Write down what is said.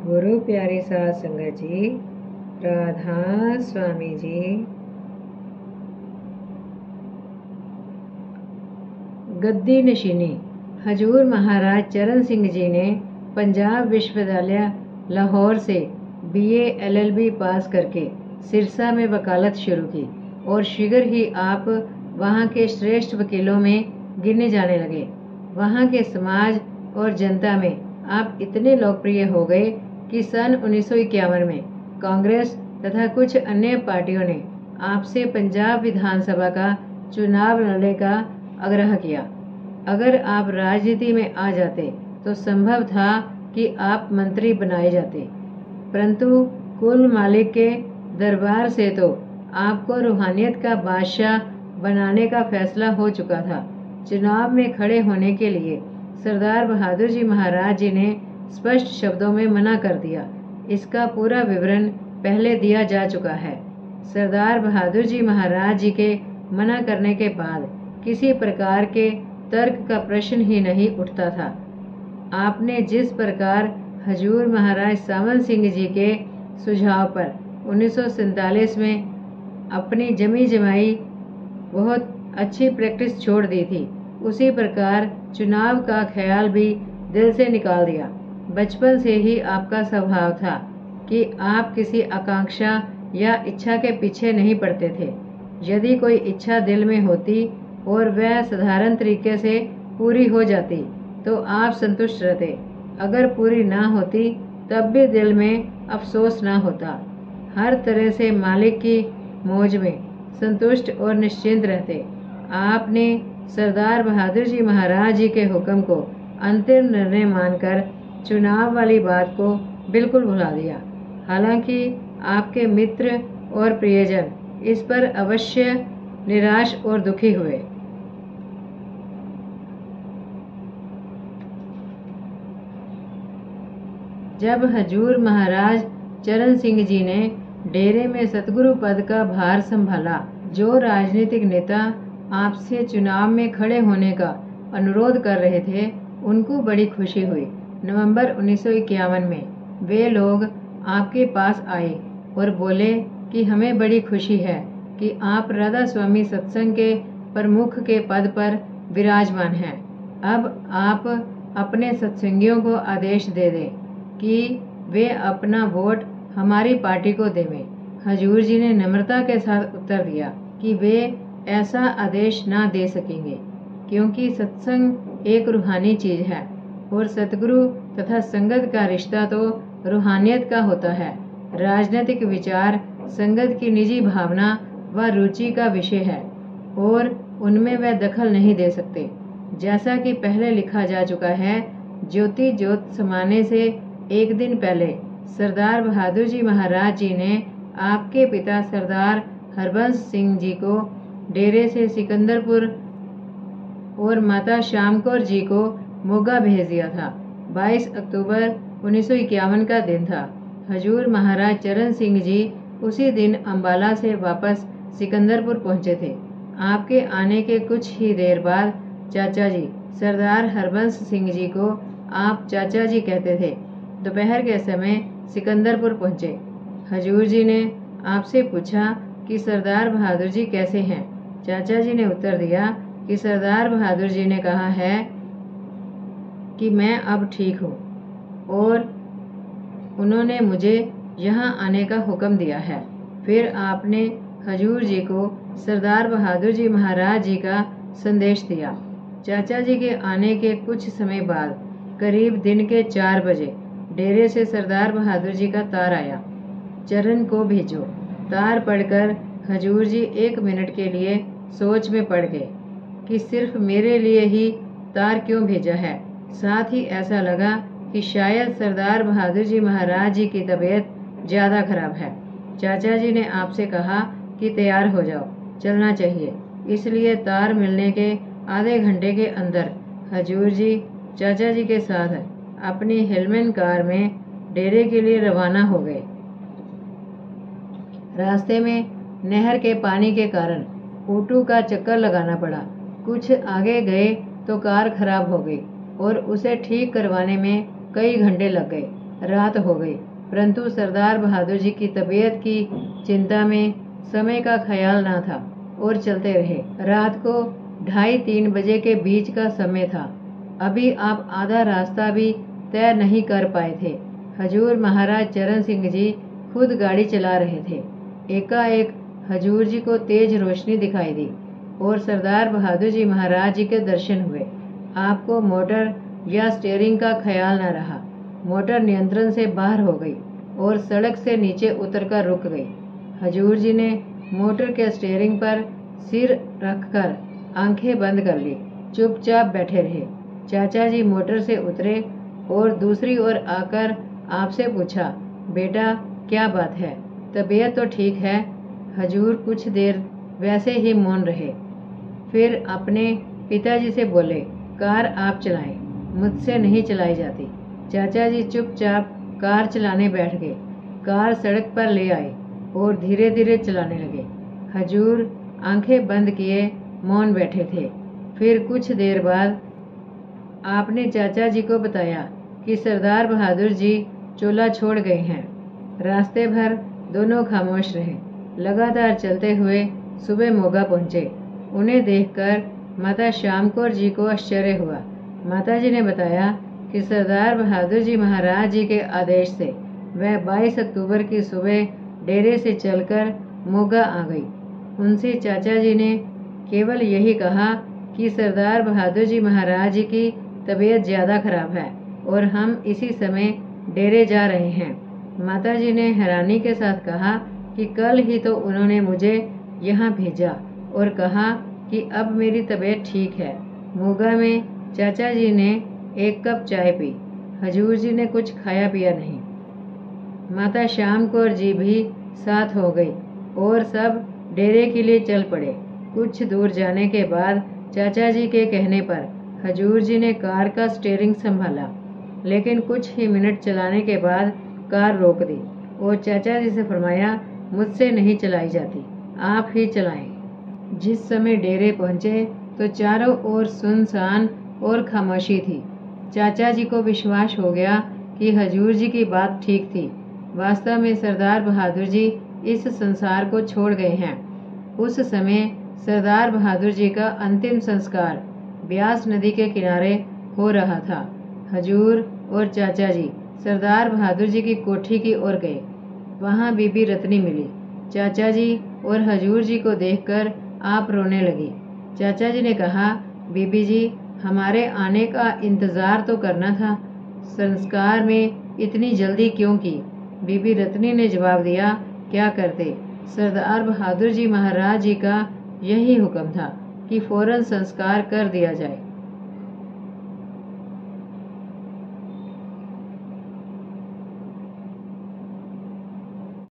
गुरु प्यारी साध संगत जी, राधा स्वामी जी। गद्दी नशीनी। हजूर महाराज चरण सिंह जी ने पंजाब विश्वविद्यालय लाहौर से BA LLB पास करके सिरसा में वकालत शुरू की और शीघ्र ही आप वहाँ के श्रेष्ठ वकीलों में गिने जाने लगे। वहाँ के समाज और जनता में आप इतने लोकप्रिय हो गए कि सन 1951 में कांग्रेस तथा कुछ अन्य पार्टियों ने आपसे पंजाब विधानसभा का चुनाव लड़ने का आग्रह किया। अगर आप राजनीति में आ जाते तो संभव था कि आप मंत्री बनाए जाते, परंतु कुल मालिक के दरबार से तो आपको रूहानियत का बादशाह बनाने का फैसला हो चुका था। चुनाव में खड़े होने के लिए सरदार बहादुर जी महाराज जी ने स्पष्ट शब्दों में मना कर दिया। इसका पूरा विवरण पहले दिया जा चुका है। सरदार बहादुर जी महाराज जी के मना करने के बाद किसी प्रकार के तर्क का प्रश्न ही नहीं उठता था। आपने जिस प्रकार हजूर महाराज सावंत सिंह जी के सुझाव पर 1947 में अपनी जमी जमाई बहुत अच्छी प्रैक्टिस छोड़ दी थी, उसी प्रकार चुनाव का ख्याल भी दिल से निकाल दिया। बचपन से ही आपका स्वभाव था कि आप किसी आकांक्षा या इच्छा के पीछे नहीं पड़ते थे। यदि कोई इच्छा दिल में होती और वह साधारण तरीके से पूरी हो जाती तो आप संतुष्ट रहते। अगर पूरी ना होती तब भी दिल में अफसोस ना होता। हर तरह से मालिक की मौज में संतुष्ट और निश्चिंत रहते। आपने सरदार बहादुर जी महाराज जी के हुक्म को अंतिम निर्णय मानकर चुनाव वाली बात को बिल्कुल भुला दिया। हालांकि आपके मित्र और प्रियजन इस पर अवश्य निराश और दुखी हुए। जब हजूर महाराज चरण सिंह जी ने डेरे में सतगुरु पद का भार संभाला, जो राजनीतिक नेता आपसे चुनाव में खड़े होने का अनुरोध कर रहे थे, उनको बड़ी खुशी हुई। नवंबर 1951 में वे लोग आपके पास आए और बोले कि हमें बड़ी खुशी है कि आप राधा स्वामी सत्संग के प्रमुख के पद पर विराजमान हैं। अब आप अपने सत्संगियों को आदेश दे दें कि वे अपना वोट हमारी पार्टी को देवें। हजूर जी ने नम्रता के साथ उत्तर दिया कि वे ऐसा आदेश ना दे सकेंगे, क्योंकि सत्संग एक रूहानी चीज है और सतगुरु तथा संगत का रिश्ता तो रूहानियत का होता है। राजनीतिक विचार संगत की निजी भावना व रुचि का विषय है और उनमें वह दखल नहीं दे सकते। जैसा कि पहले लिखा जा चुका है, ज्योति ज्योत समाने से एक दिन पहले सरदार बहादुर जी महाराज जी ने आपके पिता सरदार हरबंस सिंह जी को डेरे से सिकंदरपुर और माता श्याम कौर जी को मोगा भेज दिया था। 22 अक्टूबर 1951 का दिन था। हजूर महाराज चरण सिंह जी उसी दिन अंबाला से वापस सिकंदरपुर पहुंचे थे। आपके आने के कुछ ही देर बाद चाचा जी सरदार हरबंस सिंह जी को आप चाचा जी कहते थे, दोपहर के समय सिकंदरपुर पहुंचे। हजूर जी ने आपसे पूछा कि सरदार बहादुर जी कैसे हैं। चाचा जी ने उत्तर दिया कि सरदार बहादुर जी ने कहा है कि मैं अब ठीक हूँ और उन्होंने मुझे यहाँ आने का हुक्म दिया है। फिर आपने हजूर जी को सरदार बहादुर जी महाराज जी का संदेश दिया। चाचा जी के आने के कुछ समय बाद करीब दिन के 4 बजे डेरे से सरदार बहादुर जी का तार आया। चरण को भेजो। तार पढ़कर हजूर जी 1 मिनट के लिए सोच में पड़ गए कि सिर्फ मेरे लिए ही तार क्यों भेजा है। साथ ही ऐसा लगा कि शायद सरदार बहादुर जी महाराज जी की तबीयत ज़्यादा खराब है। चाचा जी ने आपसे कहा कि तैयार हो जाओ, चलना चाहिए। इसलिए तार मिलने के आधे घंटे के अंदर हजूर जी चाचा जी के साथ अपनी हिलमन कार में डेरे के लिए रवाना हो गए। रास्ते में नहर के पानी के कारण ऊटू का चक्कर लगाना पड़ा। कुछ आगे गए तो कार खराब हो गई और उसे ठीक करवाने में कई घंटे लग गए। रात हो गई, परंतु सरदार बहादुर जी की तबीयत की चिंता में समय का ख्याल ना था और चलते रहे। रात को 2:30-3 बजे के बीच का समय था। अभी आप आधा रास्ता भी तय नहीं कर पाए थे। हजूर महाराज चरण सिंह जी खुद गाड़ी चला रहे थे। एकाएक हजूर जी को तेज रोशनी दिखाई दी और सरदार बहादुर जी महाराज जी के दर्शन हुए। आपको मोटर या स्टीयरिंग का ख्याल न रहा। मोटर नियंत्रण से बाहर हो गई और सड़क से नीचे उतरकर रुक गई। हजूर जी ने मोटर के स्टीयरिंग पर सिर रखकर आंखें बंद कर ली, चुपचाप बैठे रहे। चाचा जी मोटर से उतरे और दूसरी ओर आकर आपसे पूछा, बेटा क्या बात है, तबीयत तो ठीक है? हजूर कुछ देर वैसे ही मौन रहे, फिर अपने पिताजी से बोले, कार आप चलाएं, मुझसे नहीं चलाई जाती। चाचा जी चुपचाप कार चलाने बैठ गए। कार सड़क पर ले आए और धीरे धीरे चलाने लगे। हजूर आंखें बंद किए मौन बैठे थे। फिर कुछ देर बाद आपने चाचा जी को बताया कि सरदार बहादुर जी चोला छोड़ गए हैं। रास्ते भर दोनों खामोश रहे। लगातार चलते हुए सुबह मोगा पहुँचे। उन्हें देखकर माता श्याम कौर जी को आश्चर्य हुआ। माताजी ने बताया कि सरदार बहादुर जी महाराज जी के आदेश से वह 22 अक्टूबर की सुबह डेरे से चलकर मोगा आ गई। उनसे चाचा जी ने केवल यही कहा कि सरदार बहादुर जी महाराज जी की तबीयत ज़्यादा खराब है और हम इसी समय डेरे जा रहे हैं। माताजी ने हैरानी के साथ कहा कि कल ही तो उन्होंने मुझे यहाँ भेजा और कहा कि अब मेरी तबीयत ठीक है। मोगा में चाचा जी ने 1 कप चाय पी। हजूर जी ने कुछ खाया पिया नहीं। माता श्याम कौर जी भी साथ हो गई और सब डेरे के लिए चल पड़े। कुछ दूर जाने के बाद चाचा जी के कहने पर हजूर जी ने कार का स्टीयरिंग संभाला, लेकिन कुछ ही मिनट चलाने के बाद कार रोक दी और चाचा जी से फरमाया, मुझसे नहीं चलाई जाती, आप ही चलाएं। जिस समय डेरे पहुंचे तो चारों ओर सुनसान और खामोशी थी। चाचा जी को विश्वास हो गया कि हजूर जी की बात ठीक थी। वास्तव में सरदार बहादुर जी इस संसार को छोड़ गए हैं। उस समय सरदार बहादुर जी का अंतिम संस्कार ब्यास नदी के किनारे हो रहा था। हजूर और चाचा जी सरदार बहादुर जी की कोठी की ओर गए। वहाँ बीबी रत्नी मिली। चाचा जी और हजूर जी को देखकर आप रोने लगी। चाचा जी ने कहा, बीबी जी हमारे आने का इंतज़ार तो करना था, संस्कार में इतनी जल्दी क्यों की? बीबी रत्नी ने जवाब दिया, क्या करते, सरदार बहादुर जी महाराज जी का यही हुक्म था कि फौरन संस्कार कर दिया जाए।